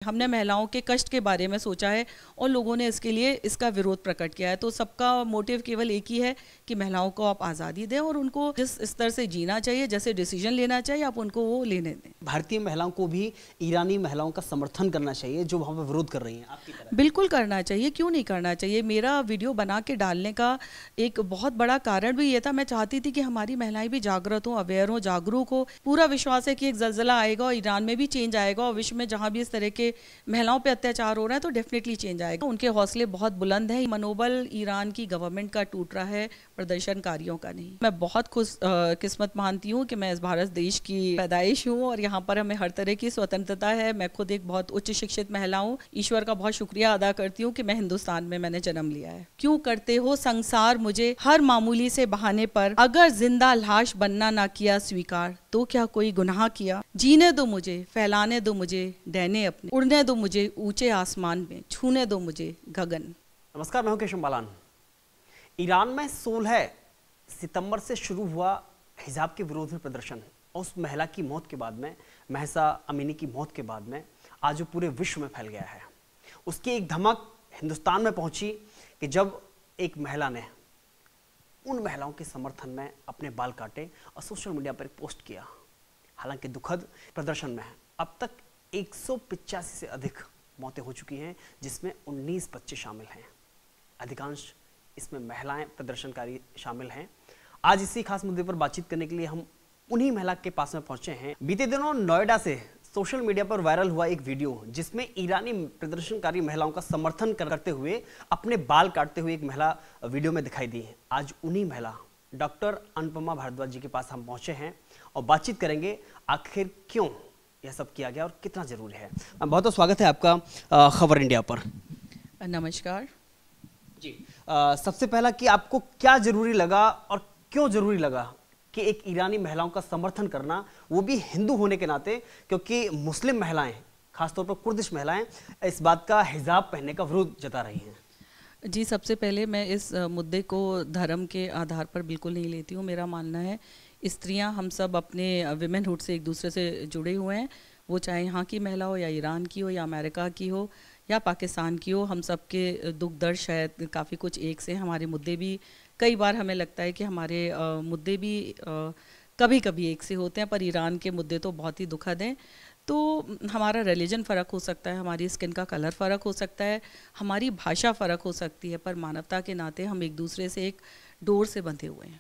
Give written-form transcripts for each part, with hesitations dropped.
हमने महिलाओं के कष्ट के बारे में सोचा है और लोगों ने इसके लिए इसका विरोध प्रकट किया है। तो सबका मोटिव केवल एक ही है कि महिलाओं को आप आज़ादी दें और उनको जिस स्तर से जीना चाहिए, जैसे डिसीजन लेना चाहिए, आप उनको वो लेने दें। भारतीय महिलाओं को भी ईरानी महिलाओं का समर्थन करना चाहिए जो वहाँ पर विरोध कर रही हैं आपकी तरह। बिल्कुल करना चाहिए, क्यों नहीं करना चाहिए। मेरा वीडियो बना के डालने का एक बहुत बड़ा कारण भी ये था, मैं चाहती थी कि हमारी महिलाएं भी जागृत हों, अवेयर हों, जागरूक हो। पूरा विश्वास है कि एक जल्जला आएगा और ईरान में भी चेंज आएगा और विश्व में जहाँ भी इस तरह के महिलाओं पे अत्याचार हो रहा है तो डेफिनेटली चेंज आएगा। उनके हौसले बहुत बुलंद हैं। मनोबल ईरान की गवर्नमेंट का टूट रहा है, प्रदर्शनकारियों का नहीं। मैं बहुत खुश किस्मत मानती हूँ कि मैं इस भारत देश की पैदाइश हूँ और यहाँ पर हमें हर तरह की स्वतंत्रता है। मैं खुद एक बहुत उच्च शिक्षित महिला हूँ। ईश्वर का बहुत शुक्रिया अदा करती हूँ कि मैं हिंदुस्तान में मैंने जन्म लिया है। क्यों करते हो संसार मुझे हर मामूली से बहाने पर, अगर जिंदा लाश बनना ना किया स्वीकार तो क्या कोई गुनाह किया। जीने दो मुझे, फैलाने दो मुझे डैने अपने, उड़ने दो मुझे ऊंचे आसमान में, छूने दो मुझे गगन। नमस्कार, मैं हूं केशव बालान। ईरान में 16 सितंबर से शुरू हुआ हिजाब के विरोध में प्रदर्शन और उस महिला की मौत के बाद में, महसा अमीनी की मौत के बाद में आज वो पूरे विश्व में फैल गया है। उसकी एक धमक हिंदुस्तान में पहुंची कि जब एक महिला ने उन महिलाओं के समर्थन में अपने बाल काटे और सोशल मीडिया पर एक पोस्ट किया। हालांकि दुखद प्रदर्शन में अब तक 185 से अधिक मौतें हो चुकी हैं, जिसमें 19 बच्चे शामिल हैं। अधिकांश इसमें महिलाएं प्रदर्शनकारी शामिल हैं। आज इसी खास मुद्दे पर बातचीत करने के लिए हम उन्हीं महिला के पास में पहुंचे हैं। बीते दिनों नोएडा से सोशल मीडिया पर वायरल हुआ एक वीडियो जिसमें ईरानी प्रदर्शनकारी महिलाओं का समर्थन करते हुए अपने बाल काटते हुए एक महिला वीडियो में दिखाई दी है। आज उन्हीं महिला डॉक्टर अनुपमा भारद्वाज जी के पास हम पहुंचे हैं और बातचीत करेंगे आखिर क्यों यह सब किया गया और कितना जरूरी है। बहुत बहुत स्वागत है आपका खबर इंडिया पर। नमस्कार जी। सबसे पहला कि आपको क्या जरूरी लगा और क्यों जरूरी लगा कि एक ईरानी महिलाओं का समर्थन करना, वो भी हिंदू होने के नाते, क्योंकि मुस्लिम महिलाएं, खासतौर पर कुर्दिश महिलाएं, इस बात का हिजाब पहनने का विरोध जता रही हैं। जी, सबसे पहले मैं इस मुद्दे को धर्म के आधार पर बिल्कुल नहीं लेती हूँ। मेरा मानना है स्त्रियां हम सब अपने विमेनहुड से एक दूसरे से जुड़े हुए हैं। वो चाहे यहाँ की महिला हो या ईरान की हो या अमेरिका की हो या पाकिस्तान की हो, हम सब के दुख दर्द शायद काफ़ी कुछ एक से। हमारे मुद्दे भी कई बार हमें लगता है कि हमारे मुद्दे भी कभी कभी एक से होते हैं, पर ईरान के मुद्दे तो बहुत ही दुखद हैं। तो हमारा रिलीजन फ़र्क हो सकता है, हमारी स्किन का कलर फ़र्क हो सकता है, हमारी भाषा फ़र्क हो सकती है, पर मानवता के नाते हम एक दूसरे से एक डोर से बंधे हुए हैं।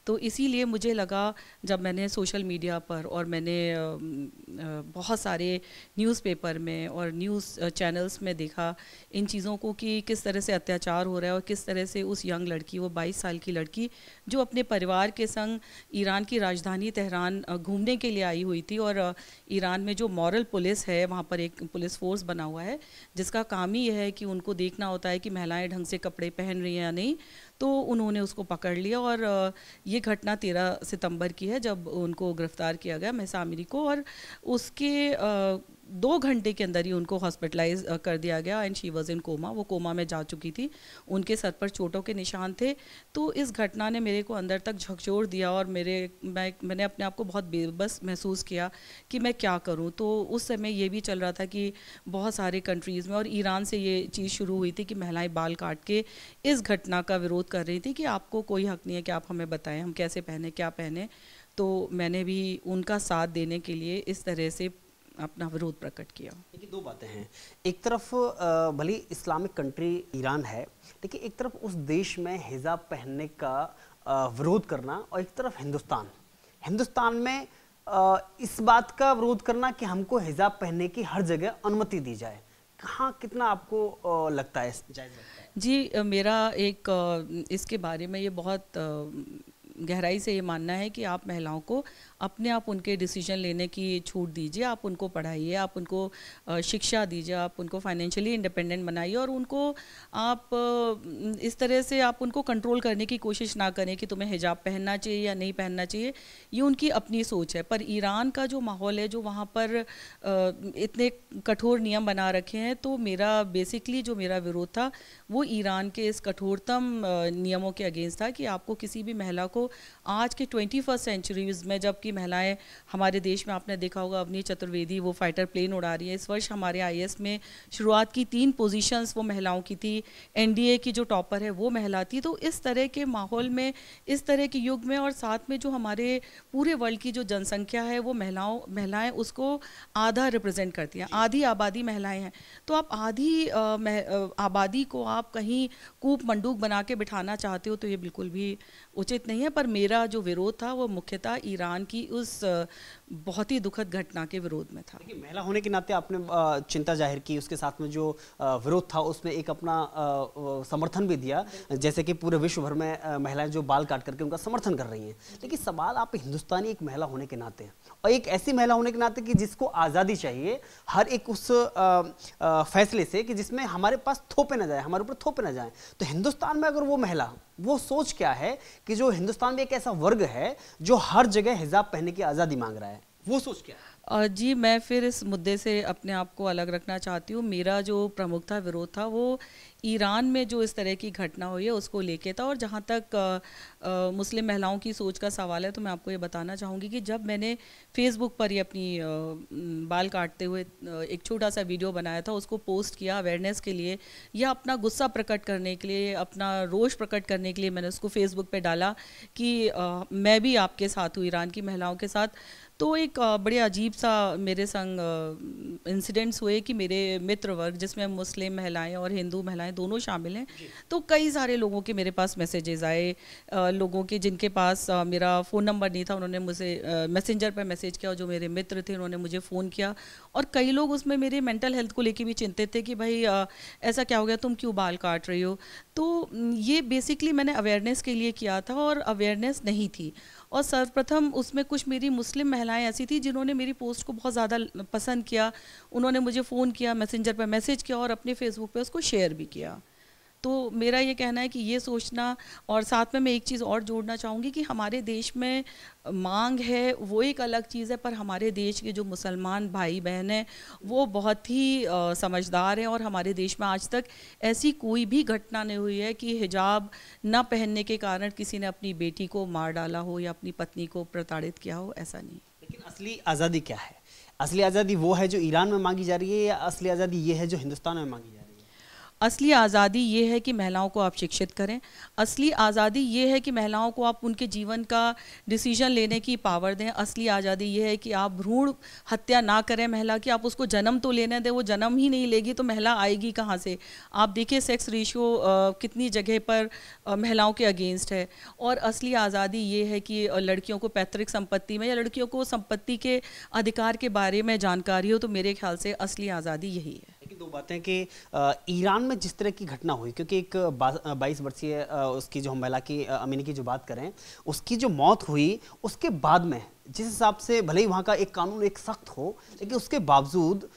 तो इसीलिए मुझे लगा, जब मैंने सोशल मीडिया पर और मैंने बहुत सारे न्यूज़पेपर में और न्यूज़ चैनल्स में देखा इन चीज़ों को कि किस तरह से अत्याचार हो रहा है और किस तरह से उस यंग लड़की, वो 22 साल की लड़की जो अपने परिवार के संग ईरान की राजधानी तेहरान घूमने के लिए आई हुई थी, और ईरान में जो मॉरल पुलिस है, वहाँ पर एक पुलिस फोर्स बना हुआ है जिसका काम ही यह है कि उनको देखना होता है कि महिलाएं ढंग से कपड़े पहन रही हैं या नहीं। तो उन्होंने उसको पकड़ लिया और ये घटना 13 सितंबर की है जब उनको गिरफ्तार किया गया, महसा अमीनी को, और उसके 2 घंटे के अंदर ही उनको हॉस्पिटलाइज कर दिया गया and she was in coma. वो कोमा में जा चुकी थी, उनके सर पर चोटों के निशान थे। तो इस घटना ने मेरे को अंदर तक झकझोर दिया और मैंने अपने आप को बहुत बेबस महसूस किया कि मैं क्या करूं। तो उस समय ये भी चल रहा था कि बहुत सारे कंट्रीज़ में और ईरान से ये चीज़ शुरू हुई थी कि महिलाएं बाल काट के इस घटना का विरोध कर रही थी कि आपको कोई हक नहीं है कि आप हमें बताएं हम कैसे पहने, क्या पहने। तो मैंने भी उनका साथ देने के लिए इस तरह से अपना विरोध प्रकट किया। देखिए, 2 बातें हैं। एक तरफ भले इस्लामिक कंट्री ईरान है, लेकिन एक तरफ उस देश में हिजाब पहनने का विरोध करना, और एक तरफ हिंदुस्तान में इस बात का विरोध करना कि हमको हिजाब पहनने की हर जगह अनुमति दी जाए। कहाँ कितना आपको लगता है जायज़ लगता है? जी, मेरा एक इसके बारे में ये बहुत गहराई से ये मानना है कि आप महिलाओं को अपने आप उनके डिसीजन लेने की छूट दीजिए। आप उनको पढ़ाइए, आप उनको शिक्षा दीजिए, आप उनको फाइनेंशियली इंडिपेंडेंट बनाइए और उनको आप इस तरह से आप उनको कंट्रोल करने की कोशिश ना करें कि तुम्हें हिजाब पहनना चाहिए या नहीं पहनना चाहिए। ये उनकी अपनी सोच है। पर ईरान का जो माहौल है, जो वहाँ पर इतने कठोर नियम बना रखे हैं, तो मेरा बेसिकली जो मेरा विरोध था वो ईरान के इस कठोरतम नियमों के अगेंस्ट था कि आपको किसी भी महिला को आज के 21st सेंचुरीज में, जबकि महिलाएं हमारे देश में, आपने देखा होगा अवनी चतुर्वेदी वो फाइटर प्लेन उड़ा रही है। इस वर्ष हमारे आईएएस में शुरुआत की 3 पोजीशंस वो महिलाओं की थी। एनडीए की जो टॉपर है वो महिला थी। तो इस तरह के माहौल में, इस तरह के युग में, और साथ में जो हमारे पूरे वर्ल्ड की जो जनसंख्या है वो महिलाएं उसको आधा रिप्रेजेंट करती हैं। आधी आबादी महिलाएं हैं। तो आप आधी आबादी को आप कहीं कूप मंडूक बना के बिठाना चाहते हो तो ये बिल्कुल भी उचित नहीं है। पर मेरा जो विरोध था वो मुख्यतः ईरान की उस बहुत ही दुखद घटना के विरोध में था। महिला होने के नाते आपने चिंता जाहिर की, उसके साथ में जो विरोध था उसमें एक अपना समर्थन भी दिया, जैसे कि पूरे विश्व भर में महिलाएं जो बाल काट करके उनका समर्थन कर रही हैं। लेकिन सवाल आप हिंदुस्तानी एक महिला होने के नाते और एक ऐसी महिला होने के नाते कि जिसको आज़ादी चाहिए हर एक उस फैसले से कि जिसमें हमारे पास थोपे ना जाए, हमारे ऊपर थोपे ना जाए। तो हिंदुस्तान में अगर वो महिला, वो सोच क्या है कि जो हिंदुस्तान में एक ऐसा वर्ग है जो हर जगह हिजाब पहनने की आज़ादी मांग रहा है, वो सोच क्या है? जी, मैं फिर इस मुद्दे से अपने आप को अलग रखना चाहती हूँ। मेरा जो प्रमुखता विरोध था वो ईरान में जो इस तरह की घटना हुई है उसको लेके था। और जहाँ तक मुस्लिम महिलाओं की सोच का सवाल है तो मैं आपको ये बताना चाहूँगी कि जब मैंने फेसबुक पर ये अपनी बाल काटते हुए एक छोटा सा वीडियो बनाया था, उसको पोस्ट किया अवेयरनेस के लिए या अपना गुस्सा प्रकट करने के लिए, अपना रोष प्रकट करने के लिए, मैंने उसको फेसबुक पे डाला कि मैं भी आपके साथ हूँ, ईरान की महिलाओं के साथ। तो एक बड़े अजीब सा मेरे संग इंसिडेंट्स हुए कि मेरे मित्र वर्ग, जिसमें मुस्लिम महिलाएं और हिंदू महिलाएं दोनों शामिल हैं, तो कई सारे लोगों के मेरे पास मैसेजेस आए, लोगों के जिनके पास मेरा फ़ोन नंबर नहीं था उन्होंने मुझे मैसेंजर पर मैसेज किया, और जो मेरे मित्र थे उन्होंने मुझे फ़ोन किया। और कई लोग उसमें मेरे मेंटल हेल्थ को लेके भी चिंतित थे कि भाई ऐसा क्या हो गया, तुम क्यों बाल काट रही हो। तो ये बेसिकली मैंने अवेयरनेस के लिए किया था और अवेयरनेस नहीं थी। और सर्वप्रथम उसमें कुछ मेरी मुस्लिम महिलाएं ऐसी थी जिन्होंने मेरी पोस्ट को बहुत ज़्यादा पसंद किया, उन्होंने मुझे फ़ोन किया, मैसेंजर पर मैसेज किया और अपने फेसबुक पे उसको शेयर भी किया। तो मेरा ये कहना है कि ये सोचना, और साथ में मैं एक चीज़ और जोड़ना चाहूँगी कि हमारे देश में मांग है वो एक अलग चीज़ है, पर हमारे देश के जो मुसलमान भाई बहन हैं वो बहुत ही समझदार हैं। और हमारे देश में आज तक ऐसी कोई भी घटना नहीं हुई है कि हिजाब न पहनने के कारण किसी ने अपनी बेटी को मार डाला हो या अपनी पत्नी को प्रताड़ित किया हो, ऐसा नहीं। लेकिन असली आज़ादी क्या है? असली आज़ादी वो है जो ईरान में मांगी जा रही है, या असली आज़ादी ये है जो हिंदुस्तान में मांगी जा रही है? असली आज़ादी ये है कि महिलाओं को आप शिक्षित करें। असली आज़ादी ये है कि महिलाओं को आप उनके जीवन का डिसीजन लेने की पावर दें। असली आज़ादी ये है कि आप भ्रूण हत्या ना करें महिला की, आप उसको जन्म तो लेने दें। वो जन्म ही नहीं लेगी तो महिला आएगी कहाँ से? आप देखिए सेक्स रेशियो कितनी जगह पर महिलाओं के अगेंस्ट है। और असली आज़ादी ये है कि लड़कियों को पैतृक संपत्ति में या लड़कियों को संपत्ति के अधिकार के बारे में जानकारी हो। तो मेरे ख्याल से असली आज़ादी यही है। दो बातें कि ईरान में जिस तरह की घटना हुई, क्योंकि एक 22 वर्षीय उसकी जो हम महिला की अमीनी की जो बात करें, उसकी जो मौत हुई उसके बाद में जिस हिसाब से भले ही वहाँ का एक कानून एक सख्त हो, लेकिन उसके बावजूद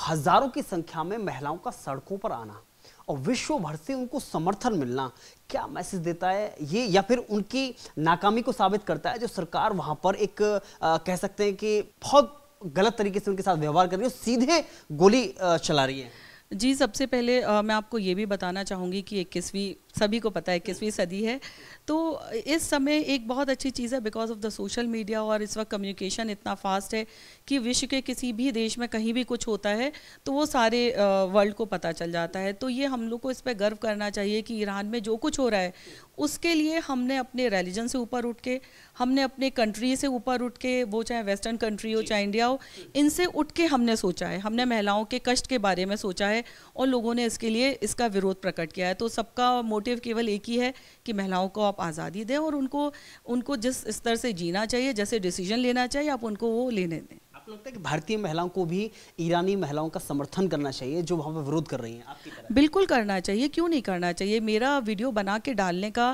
हजारों की संख्या में महिलाओं का सड़कों पर आना और विश्व भर से उनको समर्थन मिलना क्या मैसेज देता है ये, या फिर उनकी नाकामी को साबित करता है जो सरकार वहाँ पर एक कह सकते हैं कि बहुत गलत तरीके से उनके साथ व्यवहार कर रही है, सीधे गोली चला रही है? जी, सबसे पहले मैं आपको ये भी बताना चाहूँगी कि 21वीं, सभी को पता है 21वीं सदी है, तो इस समय एक बहुत अच्छी चीज़ है because of the social media, और इस वक्त कम्युनिकेशन इतना फास्ट है कि विश्व के किसी भी देश में कहीं भी कुछ होता है तो वो सारे वर्ल्ड को पता चल जाता है। तो ये हम लोग को इस पर गर्व करना चाहिए कि ईरान में जो कुछ हो रहा है उसके लिए हमने अपने रिलीजन से ऊपर उठ के, हमने अपने कंट्री से ऊपर उठ के, वो चाहे वेस्टर्न कंट्री हो चाहे इंडिया हो, इनसे उठ के हमने सोचा है, हमने महिलाओं के कष्ट के बारे में सोचा है और लोगों ने इसके लिए इसका विरोध प्रकट किया है। तो सबका मोटिव केवल एक ही है कि महिलाओं को आप आज़ादी दें और उनको जिस स्तर से जीना चाहिए, जैसे डिसीजन लेना चाहिए, आप उनको वो लेने दें। आपको लगता है कि भारतीय महिलाओं को भी ईरानी महिलाओं का समर्थन करना चाहिए जो वहाँ पर विरोध कर रही हैं आपकी तरह? बिल्कुल करना चाहिए, क्यों नहीं करना चाहिए। मेरा वीडियो बना के डालने का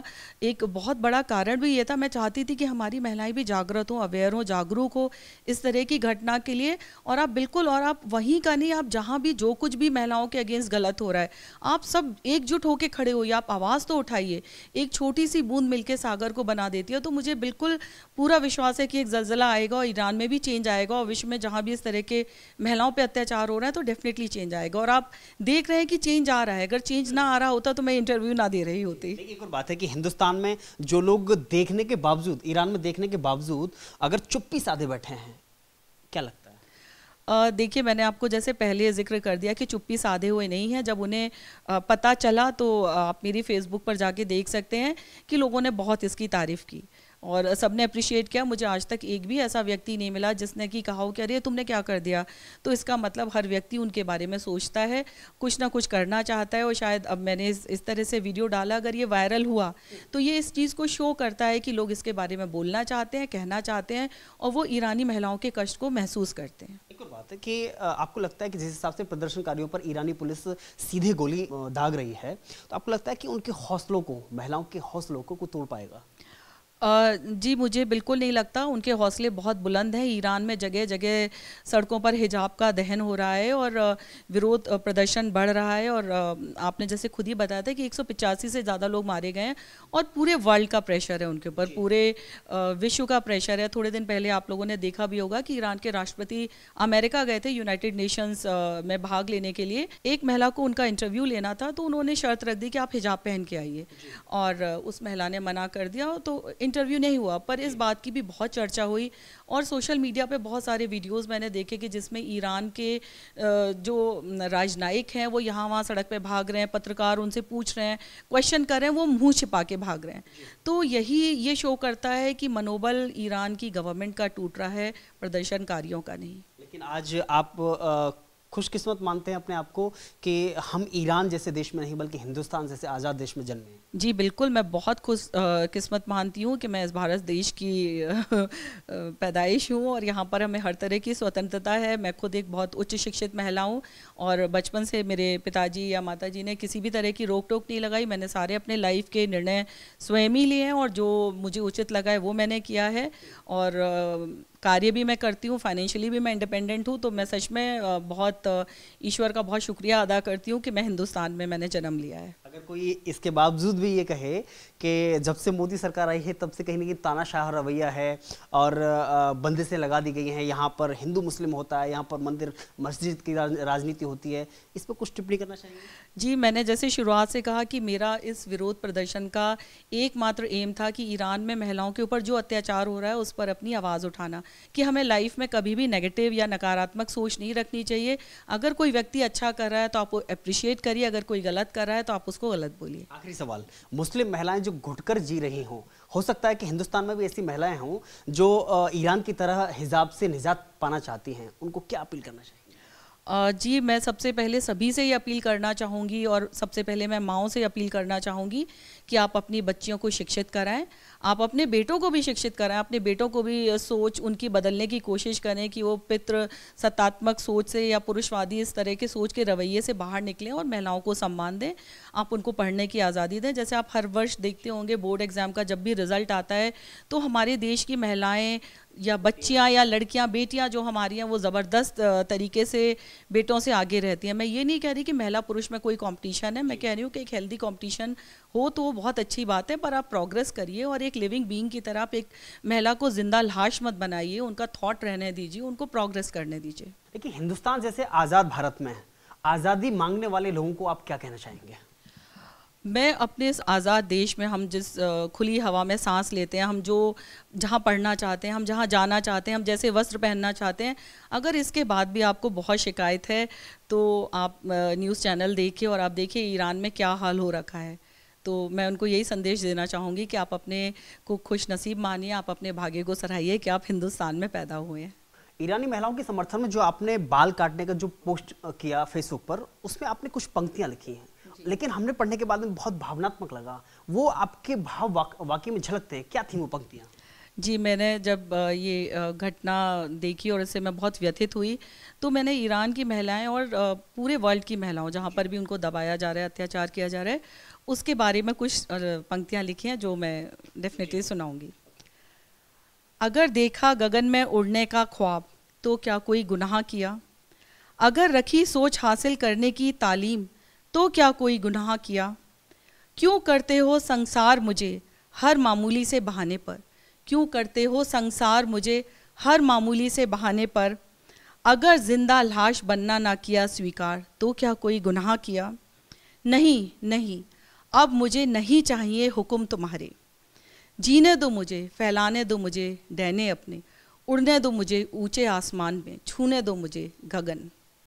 एक बहुत बड़ा कारण भी ये था, मैं चाहती थी कि हमारी महिलाएं भी जागृत हों, अवेयर हों, जागरूक हो इस तरह की घटना के लिए। और आप बिल्कुल, और आप वहीं का नहीं, आप जहाँ भी जो कुछ भी महिलाओं के अगेंस्ट गलत हो रहा है, आप सब एकजुट होकर खड़े होइए, आप आवाज़ तो उठाइए। एक छोटी सी बूंद मिलकर सागर को बना देती है। तो मुझे बिल्कुल पूरा विश्वास है कि एक जल्जला आएगा और ईरान में भी चेंज आएगा और विश्व में जहाँ भी इस तरह के महिलाओं पे अत्याचार हो रहा है तो डेफिनेटली चेंज आएगा। और आप देख रहे हैं कि चेंज आ रहा है। अगर चेंज ना आ रहा होता तो मैं इंटरव्यू ना दे रही होती। एक और बात है कि हिंदुस्तान में जो लोग देखने के बावजूद, ईरान में देखने के बावजूद अगर चुप्पी साधे बैठे हैं, क्या लगता है? देखिए, मैंने आपको जैसे पहले जिक्र कर दिया कि चुप्पी साधे हुए नहीं हैं। जब उन्हें पता चला तो आप मेरी फेसबुक पर जाके देख सकते हैं कि लोगों ने बहुत इसकी तारीफ़ की और सबने अप्रिशिएट किया। मुझे आज तक एक भी ऐसा व्यक्ति नहीं मिला जिसने कि कहा हो कि अरे तुमने क्या कर दिया। तो इसका मतलब हर व्यक्ति उनके बारे में सोचता है, कुछ ना कुछ करना चाहता है। और शायद अब मैंने इस तरह से वीडियो डाला, अगर ये वायरल हुआ तो ये इस चीज़ को शो करता है कि लोग इसके बारे में बोलना चाहते हैं, कहना चाहते हैं और वो ईरानी महिलाओं के कष्ट को महसूस करते हैं। एक और बात है कि आपको लगता है कि जिस हिसाब से प्रदर्शनकारियों पर ईरानी पुलिस सीधे गोली दाग रही है, तो आपको लगता है कि उनके हौसलों को, महिलाओं के हौसलों को तोड़ पाएगा? जी, मुझे बिल्कुल नहीं लगता। उनके हौसले बहुत बुलंद हैं। ईरान में जगह जगह सड़कों पर हिजाब का दहन हो रहा है और विरोध प्रदर्शन बढ़ रहा है। और आपने जैसे खुद ही बताया था कि 185 से ज़्यादा लोग मारे गए हैं और पूरे वर्ल्ड का प्रेशर है उनके ऊपर, पूरे विश्व का प्रेशर है। थोड़े दिन पहले आप लोगों ने देखा भी होगा कि ईरान के राष्ट्रपति अमेरिका गए थे यूनाइटेड नेशंस में भाग लेने के लिए। एक महिला को उनका इंटरव्यू लेना था तो उन्होंने शर्त रख दी कि आप हिजाब पहन के आइए और उस महिला ने मना कर दिया तो इंटरव्यू नहीं हुआ। पर इस बात की भी बहुत चर्चा हुई और सोशल मीडिया पे बहुत सारे वीडियोस मैंने देखे कि जिसमें ईरान के जो राजनयिक हैं वो यहाँ वहाँ सड़क पे भाग रहे हैं, पत्रकार उनसे पूछ रहे हैं, क्वेश्चन कर रहे हैं, वो मुंह छिपा के भाग रहे हैं। तो ये शो करता है कि मनोबल ईरान की गवर्नमेंट का टूट रहा है, प्रदर्शनकारियों का नहीं। लेकिन आज आप खुशकिस्मत मानते हैं अपने आप को कि हम ईरान जैसे देश में नहीं बल्कि हिंदुस्तान जैसे आज़ाद देश में जन्मे हैं? जी बिल्कुल, मैं बहुत खुश किस्मत मानती हूँ कि मैं इस भारत देश की पैदाइश हूँ और यहाँ पर हमें हर तरह की स्वतंत्रता है। मैं खुद एक बहुत उच्च शिक्षित महिला हूँ और बचपन से मेरे पिताजी या माताजी ने किसी भी तरह की रोक टोक नहीं लगाई। मैंने सारे अपने लाइफ के निर्णय स्वयं ही लिए हैं और जो मुझे उचित लगा है वो मैंने किया है और कार्य भी मैं करती हूँ, फाइनेंशियली भी मैं इंडिपेंडेंट हूँ। तो मैं सच में बहुत ईश्वर का बहुत शुक्रिया अदा करती हूँ कि मैं हिंदुस्तान में मैंने जन्म लिया है। अगर कोई इसके बावजूद भी ये कहे कि जब से मोदी सरकार आई है तब से कहीं ना कहीं तानाशाह रवैया है और बंदिशें लगा दी गई हैं, यहाँ पर हिंदू मुस्लिम होता है, यहाँ पर मंदिर मस्जिद की राजनीति होती है, इस पर कुछ टिप्पणी करना चाहिए? जी, मैंने जैसे शुरुआत से कहा कि मेरा इस विरोध प्रदर्शन का एकमात्र एम था कि ईरान में महिलाओं के ऊपर जो अत्याचार हो रहा है उस पर अपनी आवाज़ उठाना, कि हमें लाइफ में कभी भी नेगेटिव या नकारात्मक सोच नहीं रखनी चाहिए। अगर कोई व्यक्ति अच्छा कर रहा है तो आप अप्रिशिएट करिए, अगर कोई गलत कर रहा है तो आप उसको गलत बोलिए। आखिरी सवाल, मुस्लिम महिलाएं जो घुटकर जी रही हों, हो सकता है कि हिंदुस्तान में भी ऐसी महिलाएं हों जो ईरान की तरह हिजाब से निजात पाना चाहती हैं, उनको क्या अपील करना चाहिए? जी, मैं सबसे पहले सभी से ये अपील करना चाहूँगी और सबसे पहले मैं माँओं से अपील करना चाहूँगी कि आप अपनी बच्चियों को शिक्षित कराएं, आप अपने बेटों को भी शिक्षित कराएं, अपने बेटों को भी सोच उनकी बदलने की कोशिश करें कि वो पितृ सत्तात्मक सोच से या पुरुषवादी इस तरह के सोच के रवैये से बाहर निकलें और महिलाओं को सम्मान दें। आप उनको पढ़ने की आज़ादी दें। जैसे आप हर वर्ष देखते होंगे बोर्ड एग्ज़ाम का जब भी रिज़ल्ट आता है तो हमारे देश की महिलाएँ या बच्चियां या लड़कियां, बेटियां जो हमारी हैं वो ज़बरदस्त तरीके से बेटों से आगे रहती हैं। मैं ये नहीं कह रही कि महिला पुरुष में कोई कंपटीशन है, मैं कह रही हूँ कि एक हेल्दी कंपटीशन हो तो वो बहुत अच्छी बात है, पर आप प्रोग्रेस करिए और एक लिविंग बीइंग की तरह आप एक महिला को जिंदा लाश मत बनाइए, उनका थॉट रहने दीजिए, उनको प्रोग्रेस करने दीजिए। देखिए, हिंदुस्तान जैसे आज़ाद भारत में आज़ादी मांगने वाले लोगों को आप क्या कहना चाहेंगे? मैं अपने इस आज़ाद देश में हम जिस खुली हवा में सांस लेते हैं, हम जो जहाँ पढ़ना चाहते हैं, हम जहाँ जाना चाहते हैं, हम जैसे वस्त्र पहनना चाहते हैं, अगर इसके बाद भी आपको बहुत शिकायत है तो आप न्यूज़ चैनल देखिए और आप देखिए ईरान में क्या हाल हो रखा है। तो मैं उनको यही संदेश देना चाहूँगी कि आप अपने को खुश नसीब मानिए, आप अपने भाग्य को सराहिए कि आप हिंदुस्तान में पैदा हुए हैं। ईरानी महिलाओं के समर्थन में जो आपने बाल काटने का जो पोस्ट किया फेसबुक पर, उसमें आपने कुछ पंक्तियाँ लिखी हैं, लेकिन हमने पढ़ने के बाद में बहुत भावनात्मक लगा। वो आपके भाव वाकई में झलकते हैं, क्या थी वो पंक्तियाँ? जी, मैंने जब ये घटना देखी और इससे मैं बहुत व्यथित हुई तो मैंने ईरान की महिलाएं और पूरे वर्ल्ड की महिलाओं जहाँ पर भी उनको दबाया जा रहा है, अत्याचार किया जा रहा है, उसके बारे में कुछ पंक्तियाँ लिखी हैं जो मैं डेफिनेटली सुनाऊंगी। अगर देखा गगन में उड़ने का ख्वाब तो क्या कोई गुनाह किया, अगर रखी सोच हासिल करने की तालीम तो क्या कोई गुनाह किया, क्यों करते हो संसार मुझे हर मामूली से बहाने पर, क्यों करते हो संसार मुझे हर मामूली से बहाने पर, अगर जिंदा लाश बनना ना किया स्वीकार तो क्या कोई गुनाह किया? नहीं नहीं, अब मुझे नहीं चाहिए हुक्म तुम्हारे। जीने दो मुझे, फैलाने दो मुझे डैने अपने, उड़ने दो मुझे ऊंचे आसमान में, छूने दो मुझे गगन।